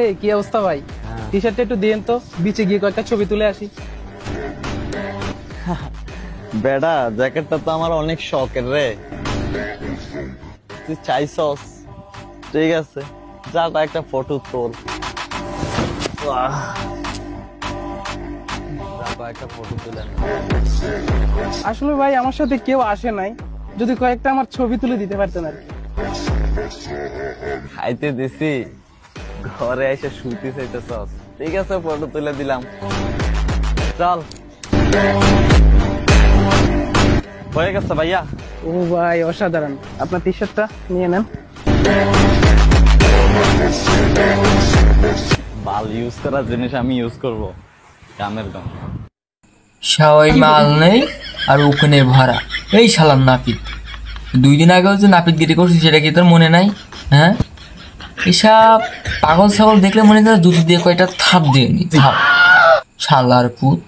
এই কি অবস্থা ভাই? টি শার্টটা একটু দিন তো, বিচে গিয়ে কয়েকটা ছবি তুলে আসি। বেটা জ্যাকেটটা তো আমার অনেক শখের রে, তুই চাইছস, ঠিক আছে যা কয়েকটা ফটো তোল। কয়েকটা ফটো তুলে আসলে ভাই আমার সাথে কেউ আসে নাই, যদি কয়েকটা আমার ছবি তুলে দিতে পারতেন আর কি। খাইতে দিছি, ঘরে এসে শুতে চাইতেছস, ঠিক আছে ফটো তুলে দিলাম, চল। হয়ে গেছে ভাইয়া। ও ভাই অসাধারণ, আপনার টি শার্টটা নিয়ে নেন। বাল ইউজ করার জিনিস আমি ইউজ করব, কামের গান। সবাই মাল নেই আর ওখানে ভরা। এই শালার নাপিত, 2 দিন আগেও যে নাপিতগিরি করছি সেটা কি তোর মনে নাই? হ্যাঁ, এসব পাগল ছাগল দেখলে মনে হয় জুতো দিয়ে কয়টা থাপ দিয়ে নি, থাপ। শালার পুত।